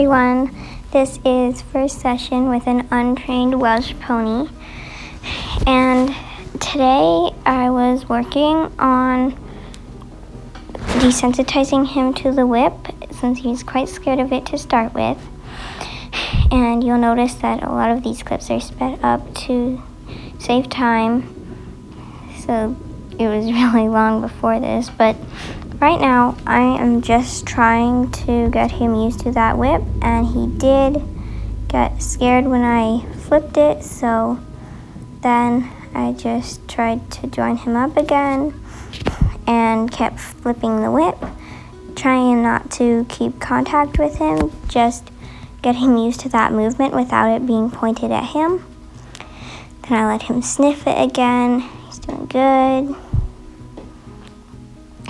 everyone, this is first session with an untrained Welsh pony, and today I was working on desensitizing him to the whip since he's quite scared of it to start with. And you'll notice that a lot of these clips are sped up to save time, so it was really long before this, but right now I am just trying to get him used to that whip, and he did get scared when I flipped it, so then I just tried to join him up again and kept flipping the whip, trying not to keep contact with him, just get him used to that movement without it being pointed at him. Then I let him sniff it again. He's doing good.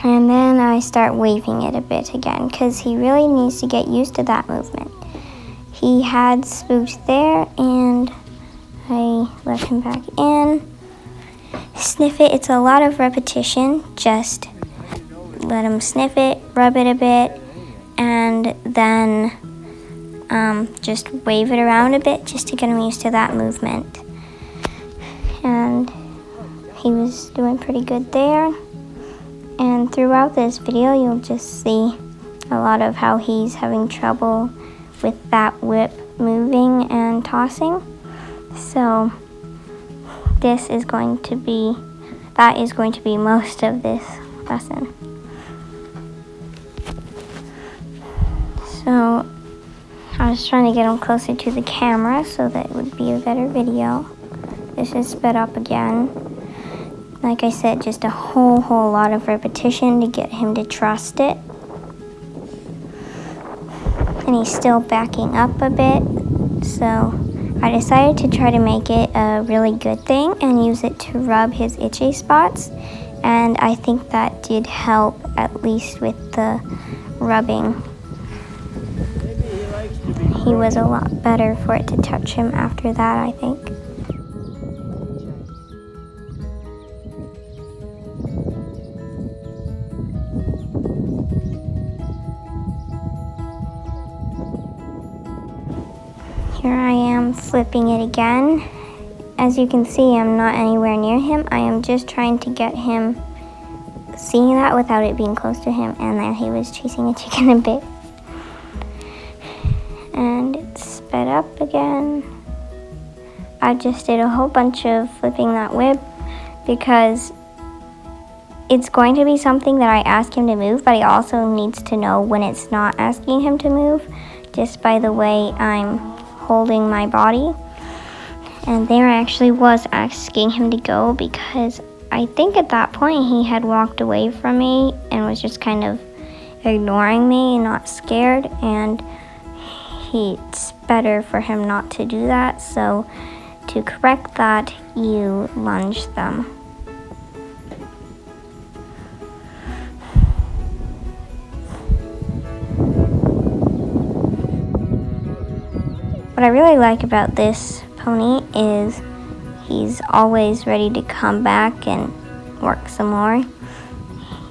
And then I start waving it a bit again because he really needs to get used to that movement. He had spooked there and I let him back in. Sniff it, it's a lot of repetition. Just let him sniff it, rub it a bit, and then just wave it around a bit just to get him used to that movement. And he was doing pretty good there. And throughout this video, you'll just see a lot of how he's having trouble with that whip moving and tossing. So that is going to be most of this lesson. So I was trying to get him closer to the camera so that it would be a better video. This is sped up again. Like I said, just a whole lot of repetition to get him to trust it. And he's still backing up a bit, so I decided to try to make it a really good thing and use it to rub his itchy spots, and I think that did help, at least with the rubbing. He was a lot better for it to touch him after that, I think. Here I am flipping it again. As you can see, I'm not anywhere near him. I am just trying to get him seeing that without it being close to him, and there he was chasing a chicken a bit. And it's sped up again. I just did a whole bunch of flipping that whip because it's going to be something that I ask him to move, but he also needs to know when it's not asking him to move just by the way I'm holding my body. And there I actually was asking him to go because I think at that point he had walked away from me and was just kind of ignoring me and not scared, and it's better for him not to do that. So to correct that, you lunge them. What I really like about this pony is he's always ready to come back and work some more.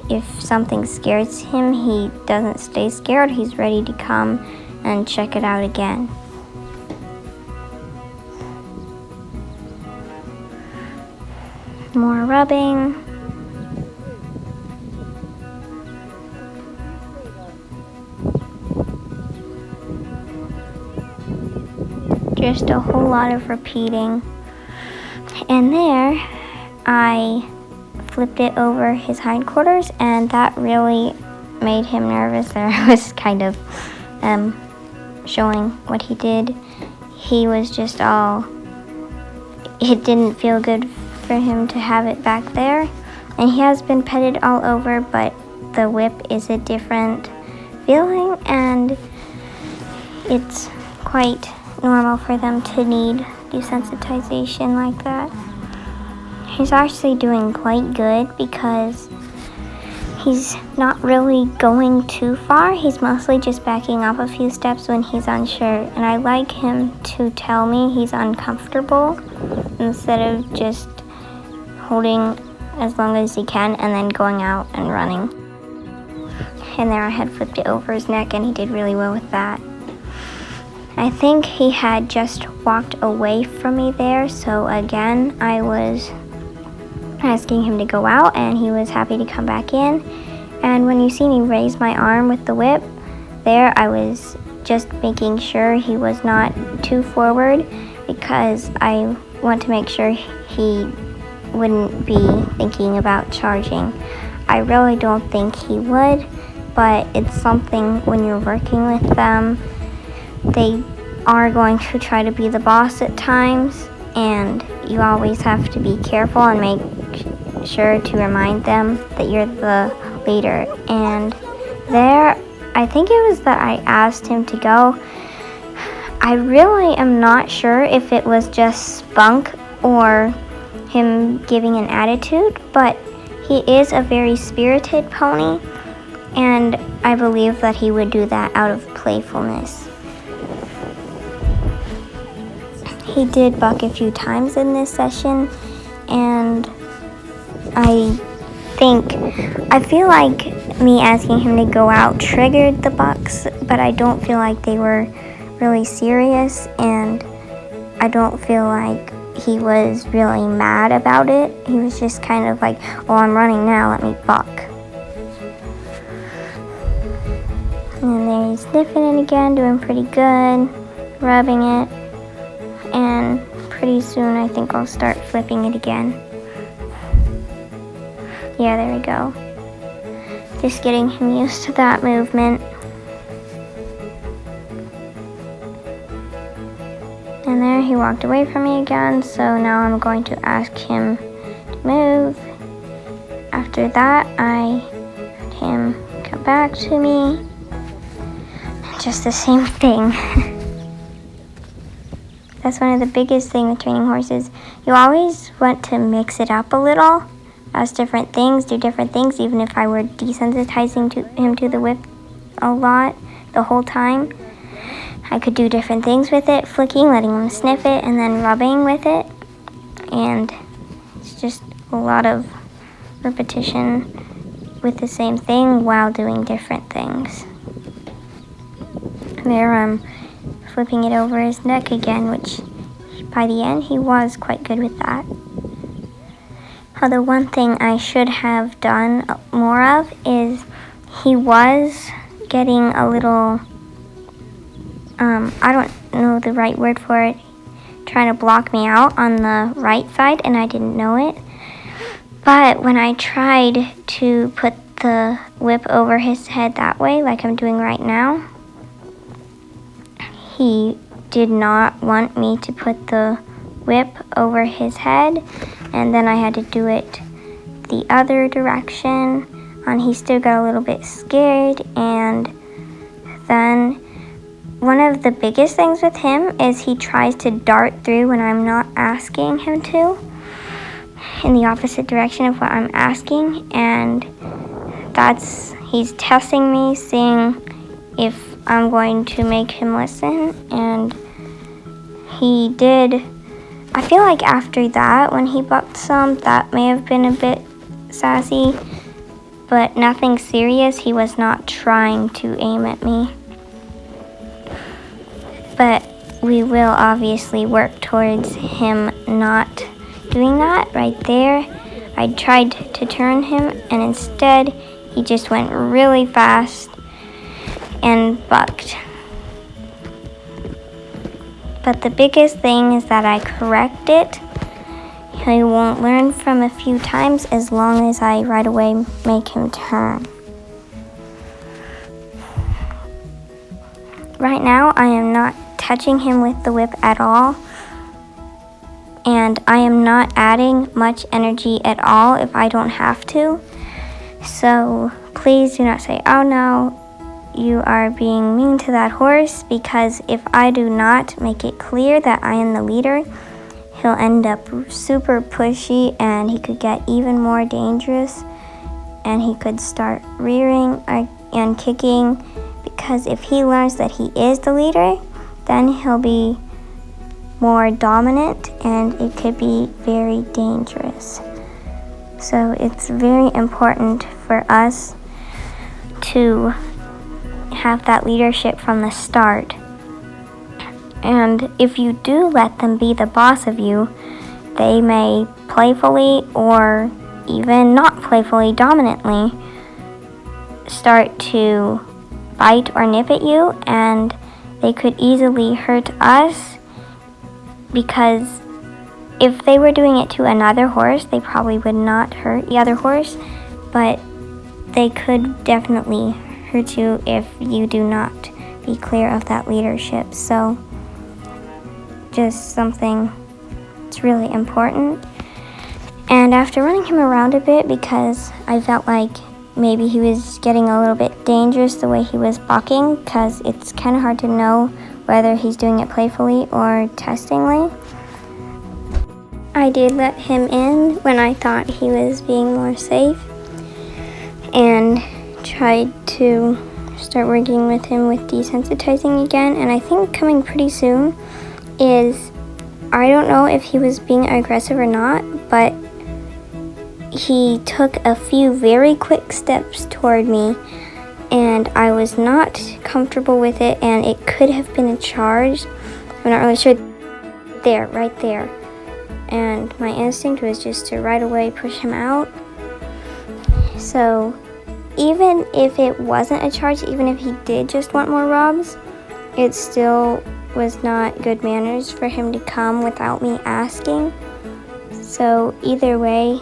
If something scares him, he doesn't stay scared. He's ready to come and check it out again. More rubbing. Just a whole lot of repeating. And there, I flipped it over his hindquarters, and that really made him nervous. There I was kind of showing what he did. He was just it didn't feel good for him to have it back there. And he has been petted all over, but the whip is a different feeling, and it's quite normal for them to need desensitization like that. He's actually doing quite good because he's not really going too far. He's mostly just backing up a few steps when he's unsure, and I like him to tell me he's uncomfortable instead of just holding as long as he can and then going out and running. And there I had flipped it over his neck, and he did really well with that. I think he had just walked away from me there, so again, I was asking him to go out, and he was happy to come back in. And when you see me raise my arm with the whip, there I was just making sure he was not too forward, because I want to make sure he wouldn't be thinking about charging. I really don't think he would, but it's something when you're working with them. They are going to try to be the boss at times, and you always have to be careful and make sure to remind them that you're the leader. And there, I think it was that I asked him to go. I really am not sure if it was just spunk or him giving an attitude, but he is a very spirited pony, and I believe that he would do that out of playfulness. He did buck a few times in this session, and I feel like me asking him to go out triggered the bucks, but I don't feel like they were really serious, and I don't feel like he was really mad about it. He was just kind of like, oh, I'm running now, let me buck. And there he's sniffing it again, doing pretty good, rubbing it, and pretty soon I think I'll start flipping it again. Yeah, there we go. Just getting him used to that movement. And there he walked away from me again, so now I'm going to ask him to move. After that, I had him come back to me. Just the same thing. That's one of the biggest things with training horses. You always want to mix it up a little, ask different things, do different things, even if I were desensitizing him to the whip a lot the whole time. I could do different things with it, flicking, letting him sniff it, and then rubbing with it. And it's just a lot of repetition with the same thing while doing different things. There I'm flipping it over his neck again, which by the end he was quite good with that. Although one thing I should have done more of is he was getting a little, I don't know the right word for it, trying to block me out on the right side, and I didn't know it. But when I tried to put the whip over his head that way, like I'm doing right now, he did not want me to put the whip over his head, and then I had to do it the other direction, and he still got a little bit scared. And then one of the biggest things with him is he tries to dart through when I'm not asking him to, in the opposite direction of what I'm asking, and he's testing me, seeing if I'm going to make him listen. And he did. I feel like after that, when he bucked some, that may have been a bit sassy, but nothing serious. He was not trying to aim at me. But we will obviously work towards him not doing that. Right there, I tried to turn him, and instead he just went really fast and bucked. But the biggest thing is that I correct it. He won't learn from a few times as long as I right away make him turn. Right now, I am not touching him with the whip at all, and I am not adding much energy at all if I don't have to. So please do not say, oh no, you are being mean to that horse, because if I do not make it clear that I am the leader, he'll end up super pushy, and he could get even more dangerous, and he could start rearing and kicking, because if he learns that he is the leader, then he'll be more dominant, and it could be very dangerous. So it's very important for us to have that leadership from the start. And if you do let them be the boss of you, they may playfully or even not playfully, dominantly start to bite or nip at you, and they could easily hurt us, because if they were doing it to another horse, they probably would not hurt the other horse, but they could definitely hurt you if you do not be clear of that leadership. So just something that's really important. And after running him around a bit, because I felt like maybe he was getting a little bit dangerous the way he was bucking, because it's kind of hard to know whether he's doing it playfully or testingly, I did let him in when I thought he was being more safe, and tried to start working with him with desensitizing again. And I think coming pretty soon is, I don't know if he was being aggressive or not, but he took a few very quick steps toward me, and I was not comfortable with it, and it could have been a charge. I'm not really sure. There, right there. And my instinct was just to right away push him out. So even if it wasn't a charge, even if he did just want more rubs, it still was not good manners for him to come without me asking. So either way,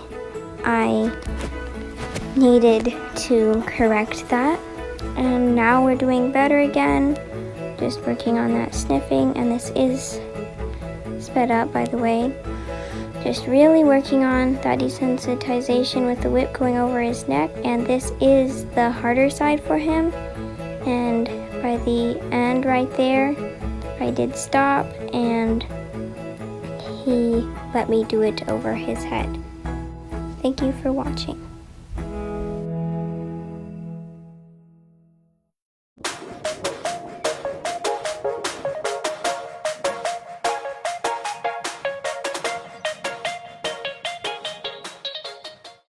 I needed to correct that. And now we're doing better again, just working on that sniffing, and this is sped up, by the way. Just really working on that desensitization with the whip going over his neck, and this is the harder side for him. And by the end right there, I did stop, and he let me do it over his head. Thank you for watching.